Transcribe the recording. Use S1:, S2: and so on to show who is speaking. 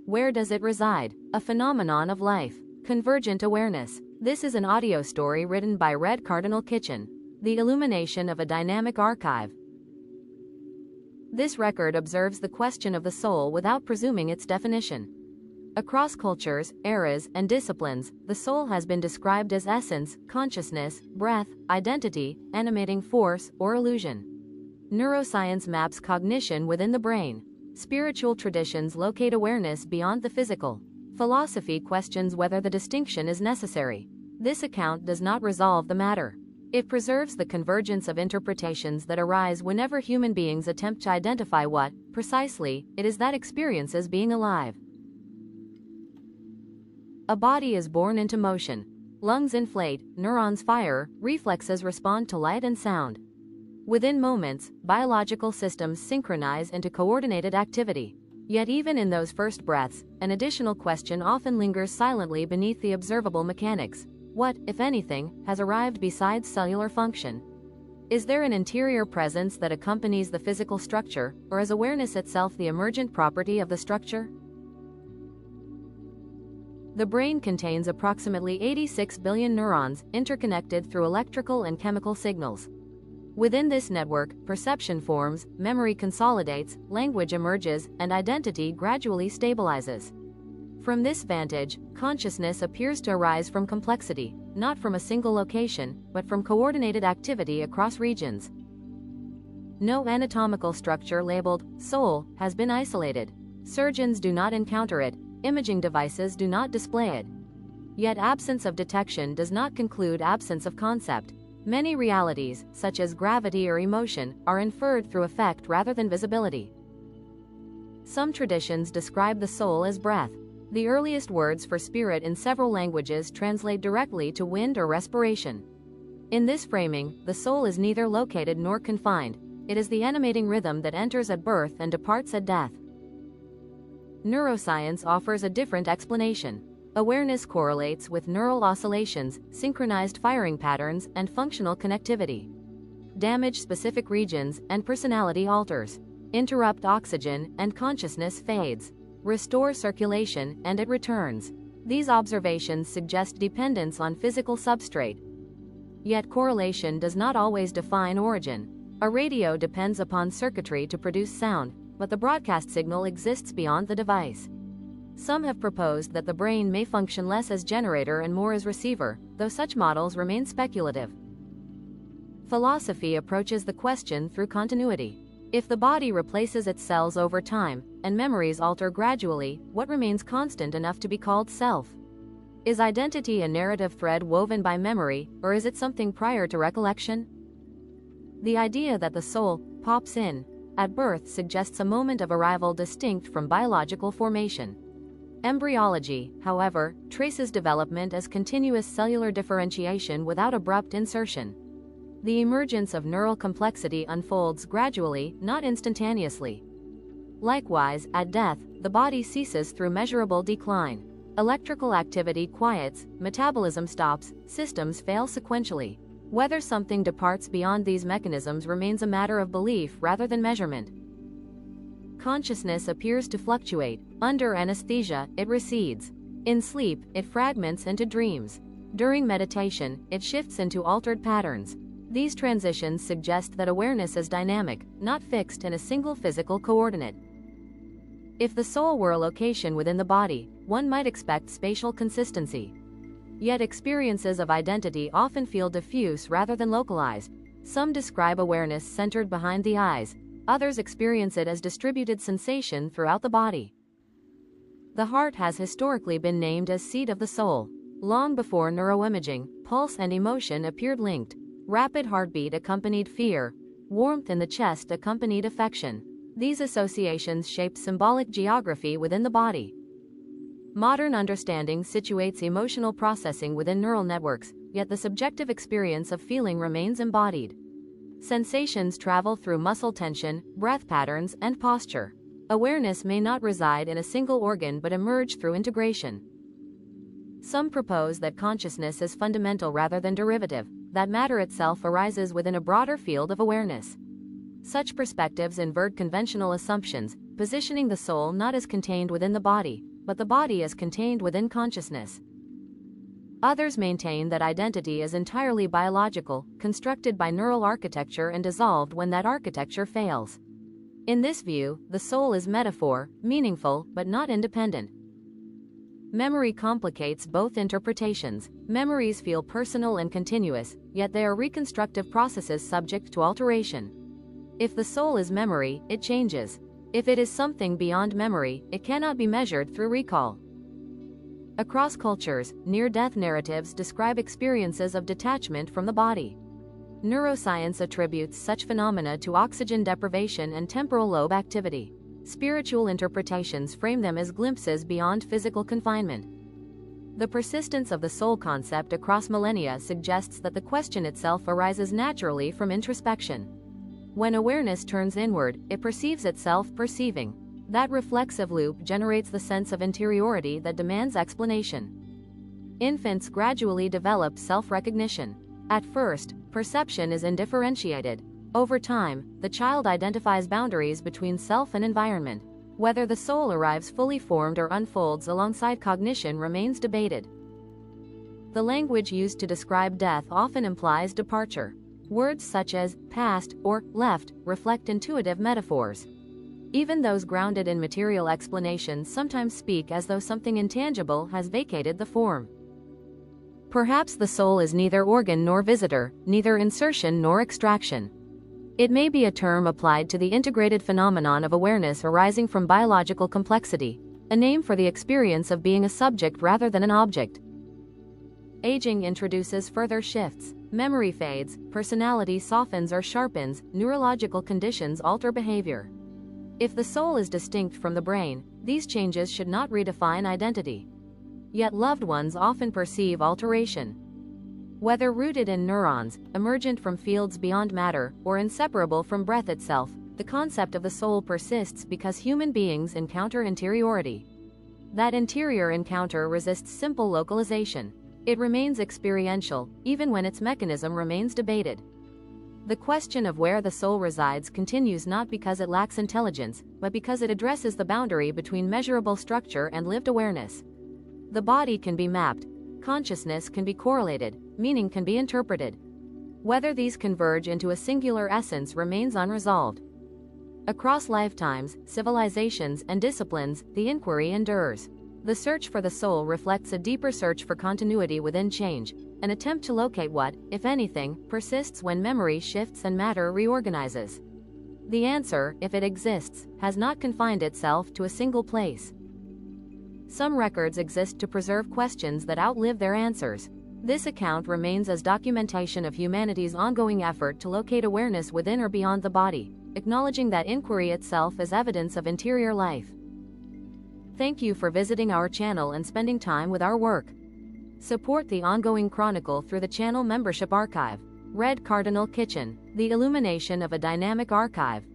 S1: Where does it reside? A phenomenon of life. Convergent awareness. This is an audio story written by Red Cardinal Kitchen. The illumination of a dynamic archive. This record observes the question of the soul without presuming its definition. Across cultures, eras, and disciplines, the soul has been described as essence, consciousness, breath, identity, animating force, or illusion. Neuroscience maps cognition within the brain. Spiritual traditions locate awareness beyond the physical. Philosophy questions whether the distinction is necessary. This account does not resolve the matter. It preserves the convergence of interpretations that arise whenever human beings attempt to identify what, precisely, it is that experiences being alive. A body is born into motion. Lungs inflate, neurons fire, reflexes respond to light and sound. Within moments, biological systems synchronize into coordinated activity. Yet even in those first breaths, an additional question often lingers silently beneath the observable mechanics. What, if anything, has arrived besides cellular function? Is there an interior presence that accompanies the physical structure, or is awareness itself the emergent property of the structure? The brain contains approximately 86 billion neurons, interconnected through electrical and chemical signals. Within this network, perception forms, memory consolidates, language emerges, and identity gradually stabilizes. From this vantage, consciousness appears to arise from complexity, not from a single location, but from coordinated activity across regions. No anatomical structure labeled soul has been isolated. Surgeons do not encounter it, imaging devices do not display it. Yet absence of detection does not conclude absence of concept. Many realities, such as gravity or emotion, are inferred through effect rather than visibility. Some traditions describe the soul as breath. The earliest words for spirit in several languages translate directly to wind or respiration. In this framing, the soul is neither located nor confined. It is the animating rhythm that enters at birth and departs at death. Neuroscience offers a different explanation. Awareness correlates with neural oscillations, synchronized firing patterns, and functional connectivity. Damage specific regions, and personality alters. Interrupt oxygen, and consciousness fades. Restore circulation, and it returns. These observations suggest dependence on physical substrate. Yet correlation does not always define origin. A radio depends upon circuitry to produce sound, but the broadcast signal exists beyond the device. Some have proposed that the brain may function less as generator and more as receiver, though such models remain speculative. Philosophy approaches the question through continuity. If the body replaces its cells over time, and memories alter gradually, what remains constant enough to be called self? Is identity a narrative thread woven by memory, or is it something prior to recollection? The idea that the soul pops in at birth suggests a moment of arrival distinct from biological formation. Embryology, however, traces development as continuous cellular differentiation without abrupt insertion. The emergence of neural complexity unfolds gradually, not instantaneously. Likewise, at death, the body ceases through measurable decline. Electrical activity quiets, metabolism stops, systems fail sequentially. Whether something departs beyond these mechanisms remains a matter of belief rather than measurement. Consciousness appears to fluctuate. Under anesthesia, it recedes. In sleep, it fragments into dreams. During meditation, it shifts into altered patterns. These transitions suggest that awareness is dynamic, not fixed in a single physical coordinate. If the soul were a location within the body, one might expect spatial consistency. Yet experiences of identity often feel diffuse rather than localized. Some describe awareness centered behind the eyes. Others experience it as distributed sensation throughout the body. The heart has historically been named as seat of the soul. Long before neuroimaging, pulse and emotion appeared linked. Rapid heartbeat accompanied fear. Warmth in the chest accompanied affection. These associations shaped symbolic geography within the body. Modern understanding situates emotional processing within neural networks, yet the subjective experience of feeling remains embodied. Sensations travel through muscle tension, breath patterns, and posture. Awareness may not reside in a single organ but emerge through integration. Some propose that consciousness is fundamental rather than derivative, that matter itself arises within a broader field of awareness. Such perspectives invert conventional assumptions, positioning the soul not as contained within the body, but the body is contained within consciousness. Others maintain that identity is entirely biological, constructed by neural architecture and dissolved when that architecture fails. In this view, the soul is metaphor, meaningful, but not independent. Memory complicates both interpretations. Memories feel personal and continuous, yet they are reconstructive processes subject to alteration. If the soul is memory, it changes. If it is something beyond memory, it cannot be measured through recall. Across cultures, near-death narratives describe experiences of detachment from the body. Neuroscience attributes such phenomena to oxygen deprivation and temporal lobe activity. Spiritual interpretations frame them as glimpses beyond physical confinement. The persistence of the soul concept across millennia suggests that the question itself arises naturally from introspection. When awareness turns inward, it perceives itself perceiving. That reflexive loop generates the sense of interiority that demands explanation. Infants gradually develop self-recognition. At first, perception is indifferentiated. Over time, the child identifies boundaries between self and environment. Whether the soul arrives fully formed or unfolds alongside cognition remains debated. The language used to describe death often implies departure. Words such as past or left reflect intuitive metaphors. Even those grounded in material explanations sometimes speak as though something intangible has vacated the form. Perhaps the soul is neither organ nor visitor, neither insertion nor extraction. It may be a term applied to the integrated phenomenon of awareness arising from biological complexity, a name for the experience of being a subject rather than an object. Aging introduces further shifts. Memory fades, personality softens or sharpens, neurological conditions alter behavior. If the soul is distinct from the brain, these changes should not redefine identity. Yet loved ones often perceive alteration. Whether rooted in neurons, emergent from fields beyond matter, or inseparable from breath itself, the concept of the soul persists because human beings encounter interiority. That interior encounter resists simple localization. It remains experiential, even when its mechanism remains debated. The question of where the soul resides continues not because it lacks intelligence, but because it addresses the boundary between measurable structure and lived awareness. The body can be mapped, consciousness can be correlated, meaning can be interpreted. Whether these converge into a singular essence remains unresolved. Across lifetimes, civilizations, and disciplines, the inquiry endures. The search for the soul reflects a deeper search for continuity within change, an attempt to locate what, if anything, persists when memory shifts and matter reorganizes. The answer, if it exists, has not confined itself to a single place. Some records exist to preserve questions that outlive their answers. This account remains as documentation of humanity's ongoing effort to locate awareness within or beyond the body, acknowledging that inquiry itself is evidence of interior life. Thank you for visiting our channel and spending time with our work. Support the ongoing chronicle through the channel membership archive. Red Cardinal Kitchen, the illumination of a dynamic archive.